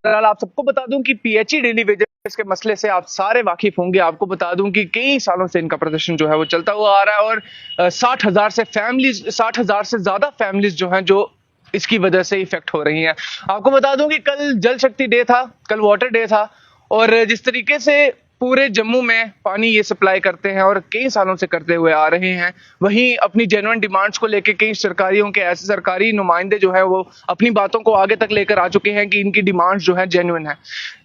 बहरहाल आप सबको बता दूं कि पीएचई डेली वेजेस के मसले से आप सारे वाकिफ होंगे। आपको बता दूं कि कई सालों से इनका प्रदर्शन जो है वो चलता हुआ आ रहा है और 60,000 से ज्यादा फैमिलीज जो हैं जो इसकी वजह से इफेक्ट हो रही हैं। आपको बता दूं कि कल जल शक्ति डे था, कल वाटर डे था और जिस तरीके से पूरे जम्मू में पानी ये सप्लाई करते हैं और कई सालों से करते हुए आ रहे हैं, वहीं अपनी जेन्युइन डिमांड्स को लेकर कई सरकारियों के ऐसे सरकारी नुमाइंदे जो है वो अपनी बातों को आगे तक लेकर आ चुके हैं कि इनकी डिमांड्स जो है जेन्युइन है,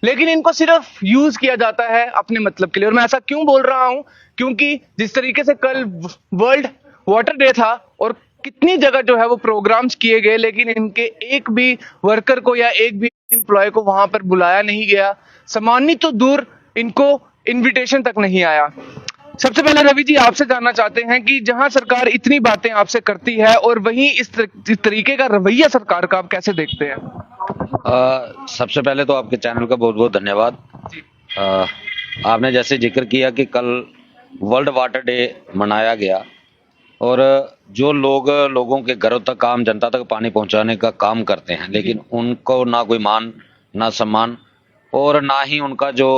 लेकिन इनको सिर्फ यूज किया जाता है अपने मतलब के लिए। और मैं ऐसा क्यों बोल रहा हूं, क्योंकि जिस तरीके से कल वर्ल्ड वाटर डे था और कितनी जगह जो है वो प्रोग्राम्स किए गए, लेकिन इनके एक भी वर्कर को या एक भी एम्प्लॉय को वहां पर बुलाया नहीं गया, सम्मानित तो दूर इनको इनविटेशन तक नहीं आया। सबसे पहले रवि जी आपसे जानना चाहते हैं कि जहां सरकार इतनी बातें आपसे करती है और वहीं इस तरीके का रवैया सरकार का आप कैसे देखते हैं? सबसे पहले तो आपके चैनल का बहुत बहुत धन्यवाद। आपने जैसे जिक्र किया कि कल वर्ल्ड वाटर डे मनाया गया और जो लोग लोगों के घरों तक, आम जनता तक पानी पहुंचाने का काम करते हैं, लेकिन उनको ना कोई मान, ना सम्मान और ना ही उनका जो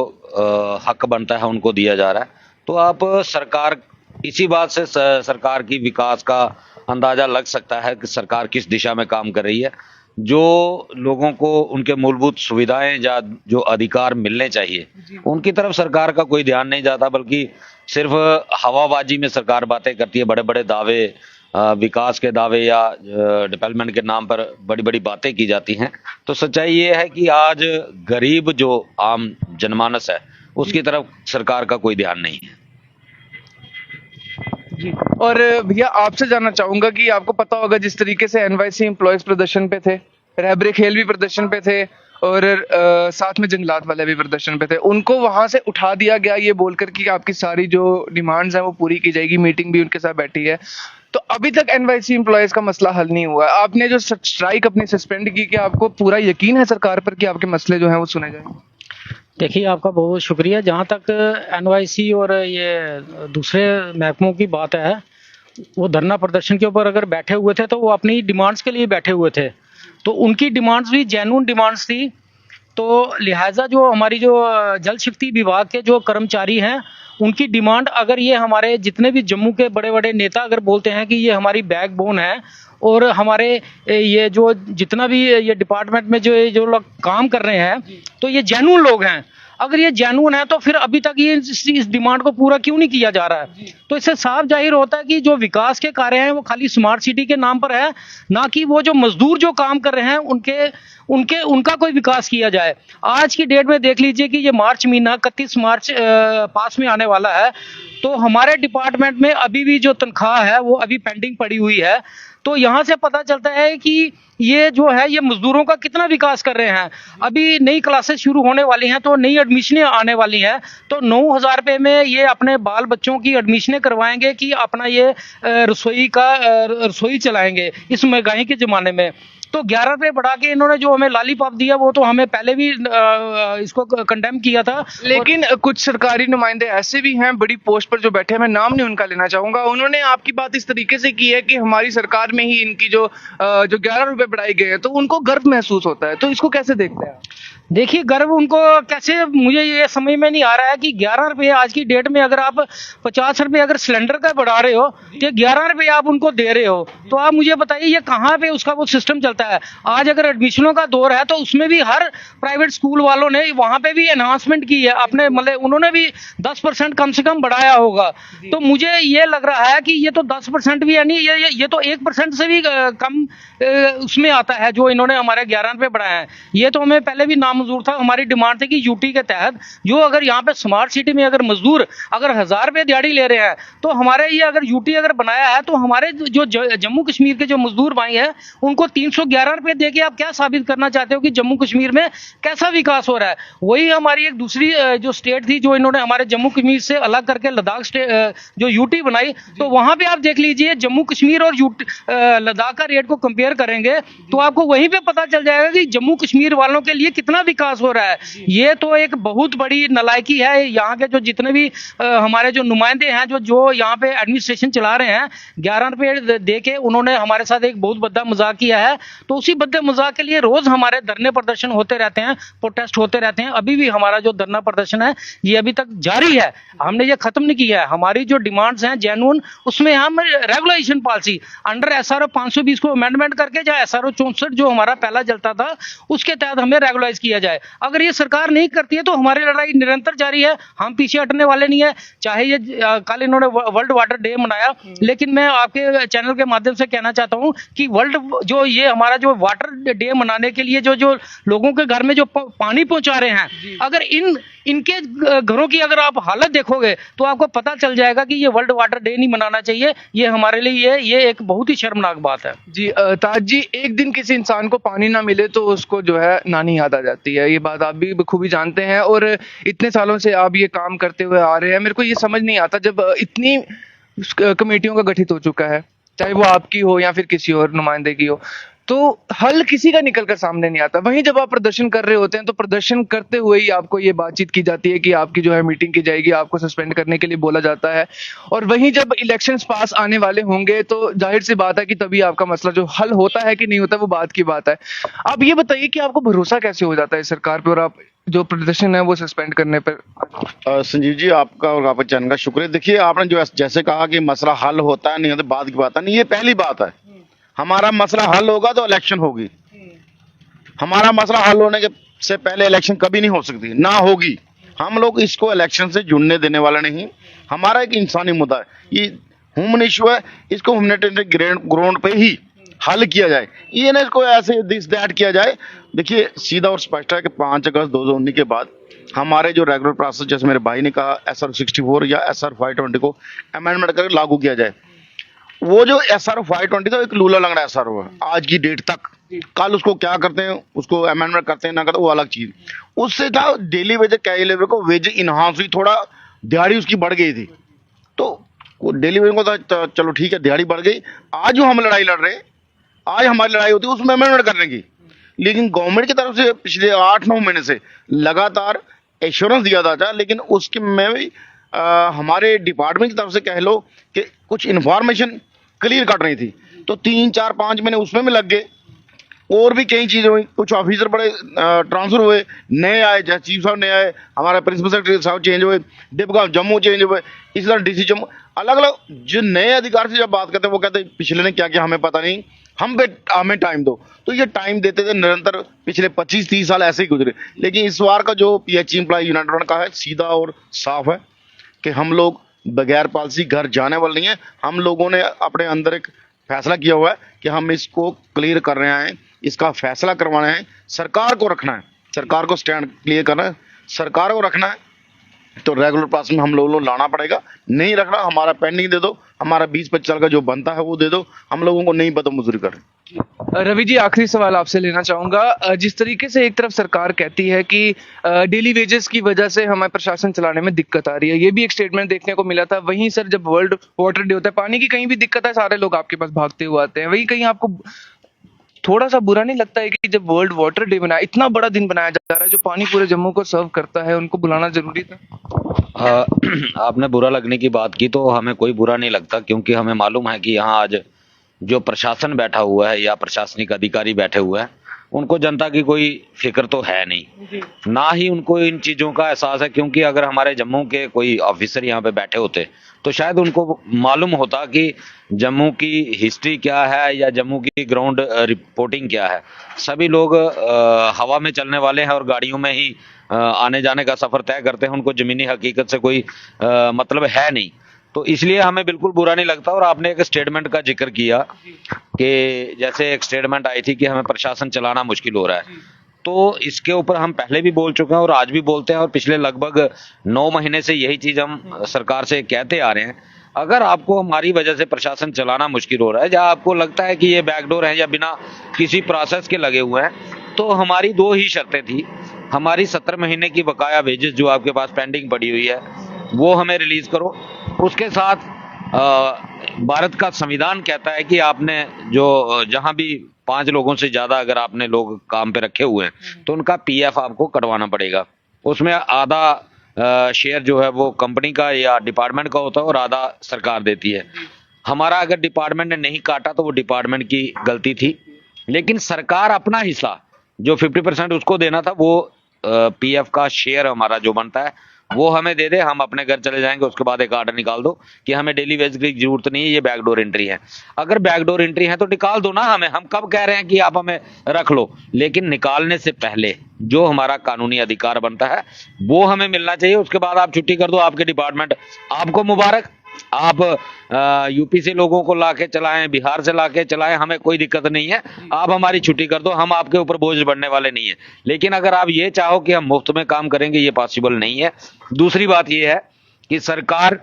हक बनता है उनको दिया जा रहा है। तो आप सरकार, इसी बात से सरकार की विकास का अंदाजा लग सकता है कि सरकार किस दिशा में काम कर रही है। जो लोगों को उनके मूलभूत सुविधाएं या जो अधिकार मिलने चाहिए उनकी तरफ सरकार का कोई ध्यान नहीं जाता, बल्कि सिर्फ हवाबाजी में सरकार बातें करती है। बड़े बड़े दावे, विकास के दावे या डेवलपमेंट के नाम पर बड़ी बड़ी बातें की जाती हैं। तो सच्चाई ये है कि आज गरीब जो आम जनमानस है उसकी तरफ सरकार का कोई ध्यान नहीं है। जी, और भैया आपसे जानना चाहूंगा कि आपको पता होगा जिस तरीके से एनवाईसी एम्प्लॉयज प्रदर्शन पे थे, रहबरे खेल भी प्रदर्शन पे थे और साथ में जंगलात वाले भी प्रदर्शन पे थे, उनको वहां से उठा दिया गया ये बोलकर कि आपकी सारी जो डिमांड्स हैं वो पूरी की जाएगी। मीटिंग भी उनके साथ बैठी है, तो अभी तक एनवाईसी एम्प्लॉयज का मसला हल नहीं हुआ। आपने जो स्ट्राइक अपनी सस्पेंड की, क्या आपको पूरा यकीन है सरकार पर कि आपके मसले जो हैं वो सुने जाएंगे? देखिए, आपका बहुत बहुत शुक्रिया। जहाँ तक एनवाईसी और ये दूसरे महकमों की बात है, वो धरना प्रदर्शन के ऊपर अगर बैठे हुए थे तो वो अपनी डिमांड्स के लिए बैठे हुए थे, तो उनकी डिमांड्स भी जेन्युइन डिमांड्स थी। तो लिहाजा जो हमारी जो जल शक्ति विभाग के जो कर्मचारी हैं उनकी डिमांड, अगर ये हमारे जितने भी जम्मू के बड़े बड़े नेता अगर बोलते हैं कि ये हमारी बैकबोन है और हमारे ये जो जितना भी ये डिपार्टमेंट में जो लोग काम कर रहे हैं तो ये जेन्युइन लोग हैं, अगर ये जेन्युइन है तो फिर अभी तक ये इस डिमांड को पूरा क्यों नहीं किया जा रहा है? तो इससे साफ जाहिर होता है कि जो विकास के कार्य हैं वो खाली स्मार्ट सिटी के नाम पर है, ना कि वो जो मजदूर जो काम कर रहे हैं उनका कोई विकास किया जाए। आज की डेट में देख लीजिए कि ये मार्च महीना 31 मार्च पास में आने वाला है, तो हमारे डिपार्टमेंट में अभी भी जो तनख्वाह है वो अभी पेंडिंग पड़ी हुई है। तो यहाँ से पता चलता है कि ये जो है ये मजदूरों का कितना विकास कर रहे हैं। अभी नई क्लासेस शुरू होने वाली हैं तो नई एडमिशनें आने वाली हैं, तो 9,000 रुपये में ये अपने बाल बच्चों की एडमिशनें करवाएंगे कि अपना ये रसोई चलाएंगे इस महंगाई के ज़माने में। तो 11 रुपये बढ़ा के इन्होंने जो हमें लॉलीपॉप दिया वो तो हमें पहले भी इसको कंडेम किया था। लेकिन कुछ सरकारी नुमाइंदे ऐसे भी हैं बड़ी पोस्ट पर जो बैठे हैं, मैं नाम नहीं उनका लेना चाहूंगा, उन्होंने आपकी बात इस तरीके से की है कि हमारी सरकार में ही इनकी जो 11 रुपए बढ़ाए गए हैं तो उनको गर्व महसूस होता है। तो इसको कैसे देखते हैं? देखिए, गर्व उनको कैसे, मुझे ये समझ में नहीं आ रहा है कि 11 रुपये आज की डेट में अगर आप 50 रुपये अगर सिलेंडर का बढ़ा रहे हो तो 11 रुपये आप उनको दे रहे हो, तो आप मुझे बताइए ये कहाँ पे उसका वो सिस्टम चलता है। आज अगर एडमिशनों का दौर है तो उसमें भी हर प्राइवेट स्कूल वालों ने वहां पे भी एनहांसमेंट की है अपने, मतलब उन्होंने भी 10% कम से कम बढ़ाया होगा। तो मुझे ये लग रहा है कि ये तो 10% भी है नहीं, ये तो 1% से भी कम उसमें आता है जो इन्होंने हमारे 11 रुपये बढ़ाए हैं। ये तो हमें पहले भी नामंजूर था। हमारी डिमांड थी कि यूटी के तहत जो अगर यहाँ पे स्मार्ट सिटी में अगर मजदूर अगर 1,000 रुपये दिहाड़ी ले रहे हैं तो हमारे ये अगर यूटी अगर बनाया है तो हमारे जो जम्मू कश्मीर के जो मजदूर भाई हैं उनको 311 रुपये दे के आप क्या साबित करना चाहते हो कि जम्मू कश्मीर में कैसा विकास हो रहा है? वही हमारी एक दूसरी जो स्टेट थी जो इन्होंने हमारे जम्मू कश्मीर से अलग करके लद्दाख जो यूटी बनाई, तो वहां पे आप देख लीजिए जम्मू कश्मीर और लद्दाख का रेट को कंपेयर करेंगे तो आपको वहीं पे पता चल जाएगा कि जम्मू कश्मीर वालों के लिए कितना विकास हो रहा है। ये तो एक बहुत बड़ी नालायकी है। यहाँ के जो जितने भी हमारे जो नुमाइंदे हैं, जो यहाँ पे एडमिनिस्ट्रेशन चला रहे हैं, 11 रुपए दे के उन्होंने हमारे साथ एक बहुत बड़ा मजाक किया है। तो उसी बद्दे मजाक के लिए रोज हमारे धरने प्रदर्शन होते रहते हैं, प्रोटेस्ट होते रहते हैं। अभी भी हमारा जो धरना प्रदर्शन है ये अभी तक जारी है, हमने ये खत्म नहीं किया है। हमारी जो डिमांड्स हैं जेन्युइन, उसमें हम रेगुलेशन पॉलिसी अंडर SRO 520 को अमेंडमेंट करके, या SRO 64 जो हमारा पहला चलता था उसके तहत हमें रेगुलाइज किया जाए। अगर ये सरकार नहीं करती है तो हमारी लड़ाई निरंतर जारी है, हम पीछे हटने वाले नहीं है। चाहे ये कल इन्होंने वर्ल्ड वाटर डे मनाया, लेकिन मैं आपके चैनल के माध्यम से कहना चाहता हूं कि वर्ल्ड जो ये हमारा जो वाटर डे मनाने के लिए जो लोगों के घर में जो पानी पहुंचा रहे हैं, अगर इनके घरों की अगर आप हालत देखोगे तो आपको पता चल जाएगा कि ये वर्ल्ड वाटर डे नहीं मनाना चाहिए। ये हमारे लिए ये एक बहुत ही शर्मनाक बात है। जी ताज जी, एक दिन किसी इंसान को पानी ना मिले तो उसको जो है नानी याद आ जाती है। ये बात आप भी बखूबी जानते हैं और इतने सालों से आप ये काम करते हुए आ रहे हैं। मेरे को ये समझ नहीं आता, जब इतनी कमेटियों का गठित हो चुका है, चाहे वो आपकी हो या फिर किसी और नुमाइंदे की हो, तो हल किसी का निकल कर सामने नहीं आता। वहीं जब आप प्रदर्शन कर रहे होते हैं तो प्रदर्शन करते हुए ही आपको ये बातचीत की जाती है कि आपकी जो है मीटिंग की जाएगी, आपको सस्पेंड करने के लिए बोला जाता है। और वहीं जब इलेक्शंस पास आने वाले होंगे तो जाहिर सी बात है कि तभी आपका मसला जो हल होता है कि नहीं होता वो बात की बात है। आप ये बताइए कि आपको भरोसा कैसे हो जाता है सरकार पे और आप जो प्रदर्शन है वो सस्पेंड करने पर? संजीव जी, आपका और आपके चैनल का शुक्रिया। देखिए, आपने जो जैसे कहा कि मसला हल होता है नहीं होता, बात की बात है नहीं, ये पहली बात है। हमारा मसला हल होगा तो इलेक्शन होगी। हमारा मसला हल होने के से पहले इलेक्शन कभी नहीं हो सकती, ना होगी। हम लोग इसको इलेक्शन से जुड़ने देने वाले नहीं। हमारा एक इंसानी मुद्दा है, ये ह्यूमन इशू है, इसको ह्यूमैनिटेरियन ग्राउंड पे ही हल किया जाए। ये ना इसको ऐसे दिस दैट किया जाए। देखिए, सीधा और स्पष्ट है कि 5 अगस्त 2019 के बाद हमारे जो रेगुलर प्रोसेस, जैसे मेरे भाई ने कहा, SR 64 या SR 520 को अमेंडमेंट करके लागू किया जाए। वो जो SR 520 था, एक लूला लंगड़ा SR है आज की डेट तक। कल उसको क्या करते हैं, उसको अमेंडमेंट करते हैं ना करते, वो अलग चीज। उससे था डेली वेज कैरी लेबर को वेज इनहांस हुई, थोड़ा दिहाड़ी उसकी बढ़ गई थी, तो वो डेली वेज को था चलो ठीक है, दिहाड़ी बढ़ गई। आज जो हम लड़ाई लड़ रहे हैं, आज हमारी लड़ाई होती है उसमें अमेंडमेंट करने की। लेकिन गवर्नमेंट की तरफ से पिछले 8-9 महीने से लगातार एश्योरेंस दिया था, लेकिन उसके में भी हमारे डिपार्टमेंट की तरफ से कह लो कि कुछ इन्फॉर्मेशन क्लियर कट रही थी, तो 3-4-5 महीने उसमें भी लग गए। और भी कई चीजें हुई, कुछ ऑफिसर बड़े ट्रांसफर हुए, नए आए, जैसे चीफ साहब नए आए, हमारा प्रिंसिपल सेक्रेटरी साहब चेंज हुए, डिपगांव जम्मू चेंज हुए, इसी तरह DC जम्मू, अलग अलग जो नए अधिकारी से जब बात करते हैं वो कहते हैं पिछले ने क्या किया हमें पता नहीं, हमें टाइम दो। तो ये टाइम देते थे निरंतर, पिछले 25-30 साल ऐसे ही गुजरे। लेकिन इस बार का जो PH एम्प्लॉय यूनाइटेड फ्रंट का है, सीधा और साफ है कि हम लोग बगैर पॉलिसी घर जाने वाले नहीं है। हम लोगों ने अपने अंदर एक फैसला किया हुआ है कि हम इसको क्लियर कर रहे हैं, इसका फैसला करवाना है, सरकार को रखना है, सरकार को स्टैंड क्लियर करना है, सरकार को रखना है। तो रेगुलर प्रोसेस में हम लोगों को लाना पड़ेगा। नहीं रखना, हमारा पेंडिंग दे दो, हमारा 20-25 साल का जो बनता है वो दे दो, हम लोगों को नहीं पता मजदूरी करें। रवि जी, आखिरी सवाल आपसे लेना चाहूंगा। जिस तरीके से एक तरफ सरकार कहती है कि डेली वेजेस की वजह से हमें प्रशासन चलाने में दिक्कत आ रही है, ये भी एक स्टेटमेंट देखने को मिला था। वहीं सर, जब वर्ल्ड वाटर डे होता है, पानी की कहीं भी दिक्कत है, सारे लोग आपके पास भागते हुए आते हैं। वहीं कहीं आपको थोड़ा सा बुरा नहीं लगता है कि जब वर्ल्ड वाटर डे बनाया, इतना बड़ा दिन बनाया जा रहा है, जो पानी पूरे जम्मू को सर्व करता है, उनको बुलाना जरूरी था? आपने बुरा लगने की बात की, तो हमें कोई बुरा नहीं लगता, क्योंकि हमें मालूम है कि यहाँ आज जो प्रशासन बैठा हुआ है या प्रशासनिक अधिकारी बैठे हुए हैं, उनको जनता की कोई फिक्र तो है नहीं, ना ही उनको इन चीजों का एहसास है। क्योंकि अगर हमारे जम्मू के कोई ऑफिसर यहाँ पे बैठे होते तो शायद उनको मालूम होता कि जम्मू की हिस्ट्री क्या है या जम्मू की ग्राउंड रिपोर्टिंग क्या है। सभी लोग हवा में चलने वाले हैं और गाड़ियों में ही आने जाने का सफर तय करते हैं, उनको जमीनी हकीकत से कोई मतलब है नहीं। तो इसलिए हमें बिल्कुल बुरा नहीं लगता। और आपने एक स्टेटमेंट का जिक्र किया कि जैसे एक स्टेटमेंट आई थी कि हमें प्रशासन चलाना मुश्किल हो रहा है, तो इसके ऊपर हम पहले भी बोल चुके हैं और आज भी बोलते हैं, और पिछले लगभग 9 महीने से यही चीज हम सरकार से कहते आ रहे हैं। अगर आपको हमारी वजह से प्रशासन चलाना मुश्किल हो रहा है, या आपको लगता है कि ये बैकडोर है या बिना किसी प्रोसेस के लगे हुए हैं, तो हमारी 2 ही शर्तें थी। हमारी 17 महीने की बकाया वेजेस जो आपके पास पेंडिंग पड़ी हुई है वो हमें रिलीज करो, उसके साथ भारत का संविधान कहता है कि आपने जो जहां भी 5 लोगों से ज्यादा अगर आपने लोग काम पे रखे हुए हैं तो उनका पीएफ आपको कटवाना पड़ेगा। उसमें आधा शेयर जो है वो कंपनी का या डिपार्टमेंट का होता है और आधा सरकार देती है। हमारा अगर डिपार्टमेंट ने नहीं काटा तो वो डिपार्टमेंट की गलती थी, लेकिन सरकार अपना हिस्सा जो 50% उसको देना था वो पीएफ का शेयर हमारा जो बनता है वो हमें दे दे, हम अपने घर चले जाएंगे। उसके बाद एक आर्डर निकाल दो कि हमें डेली वेज की जरूरत नहीं है, ये बैकडोर एंट्री है। अगर बैकडोर एंट्री है तो निकाल दो ना हमें, हम कब कह रहे हैं कि आप हमें रख लो, लेकिन निकालने से पहले जो हमारा कानूनी अधिकार बनता है वो हमें मिलना चाहिए। उसके बाद आप छुट्टी कर दो, आपके डिपार्टमेंट आपको मुबारक। आप यूपी से लोगों को लाके चलाएं, बिहार से लाके चलाएं, हमें कोई दिक्कत नहीं है, आप हमारी छुट्टी कर दो, हम आपके ऊपर बोझ बढ़ने वाले नहीं है। लेकिन अगर आप ये चाहो कि हम मुफ्त में काम करेंगे, ये पॉसिबल नहीं है। दूसरी बात ये है कि सरकार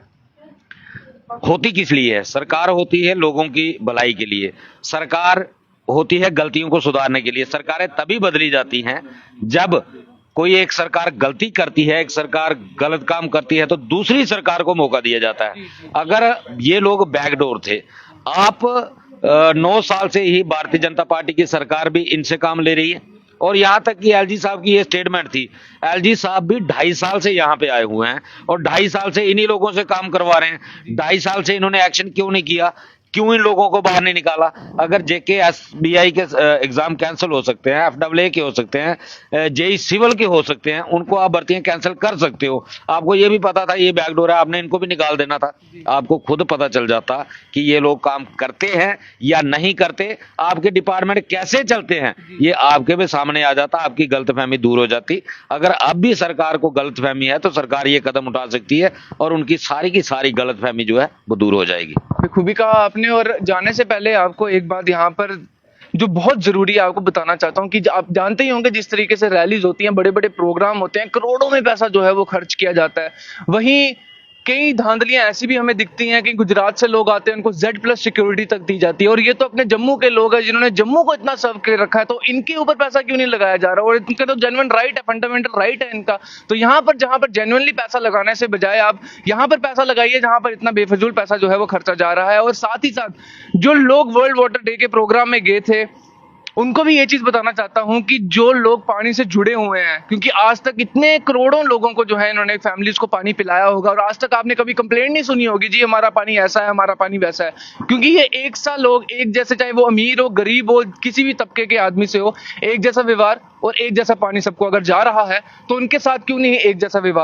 होती किस लिए है? सरकार होती है लोगों की भलाई के लिए, सरकार होती है गलतियों को सुधारने के लिए। सरकारें तभी बदली जाती हैं जब कोई एक सरकार गलती करती है, एक सरकार गलत काम करती है तो दूसरी सरकार को मौका दिया जाता है। अगर ये लोग बैकडोर थे, आप 9 साल से ही भारतीय जनता पार्टी की सरकार भी इनसे काम ले रही है, और यहां तक कि एलजी साहब की ये स्टेटमेंट थी, एलजी साहब भी 2.5 साल से यहां पे आए हुए हैं और 2.5 साल से इन्हीं लोगों से काम करवा रहे हैं। 2.5 साल से इन्होंने एक्शन क्यों नहीं किया, क्यों इन लोगों को बाहर नहीं निकाला? अगर जेके एसबीआई के एग्जाम कैंसिल हो सकते हैं, एफडब्ल्यूए के हो सकते हैं, जेई सिविल के हो सकते हैं, उनको आप भर्तियां कैंसिल कर सकते हो। आपको ये भी पता था ये बैकडोर है, आपने इनको भी निकाल देना था। आपको खुद पता चल जाता कि ये लोग काम करते हैं या नहीं करते, आपके डिपार्टमेंट कैसे चलते हैं, ये आपके भी सामने आ जाता, आपकी गलतफहमी दूर हो जाती। अगर अब भी सरकार को गलतफहमी है तो सरकार ये कदम उठा सकती है और उनकी सारी की सारी गलतफहमी जो है वो दूर हो जाएगी। खूबी कहा आपने। और जाने से पहले आपको एक बात यहाँ पर जो बहुत जरूरी है आपको बताना चाहता हूँ कि आप जानते ही होंगे जिस तरीके से रैलीज होती हैं, बड़े बड़े प्रोग्राम होते हैं, करोड़ों में पैसा जो है वो खर्च किया जाता है। वहीं कई धांधलियां ऐसी भी हमें दिखती हैं कि गुजरात से लोग आते हैं, उनको Z+ सिक्योरिटी तक दी जाती है, और ये तो अपने जम्मू के लोग हैं जिन्होंने जम्मू को इतना सर्व कर रखा है, तो इनके ऊपर पैसा क्यों नहीं लगाया जा रहा? और इनका तो जेन्युइन राइट है, फंडामेंटल राइट है इनका। तो यहाँ पर जहां पर जेन्युइनली पैसा लगाने से बजाय आप यहाँ पर पैसा लगाइए जहां पर इतना बेफजूल पैसा जो है वो खर्चा जा रहा है। और साथ ही साथ जो लोग वर्ल्ड वाटर डे के प्रोग्राम में गए थे उनको भी ये चीज बताना चाहता हूं कि जो लोग पानी से जुड़े हुए हैं, क्योंकि आज तक इतने करोड़ों लोगों को जो है इन्होंने फैमिलीज को पानी पिलाया होगा, और आज तक आपने कभी कंप्लेंट नहीं सुनी होगी जी हमारा पानी ऐसा है, हमारा पानी वैसा है, क्योंकि ये एक सा लोग एक जैसे, चाहे वो अमीर हो, गरीब हो, किसी भी तबके के आदमी से हो, एक जैसा व्यवहार और एक जैसा पानी सबको अगर जा रहा है तो उनके साथ क्यों नहीं एक जैसा व्यवहार।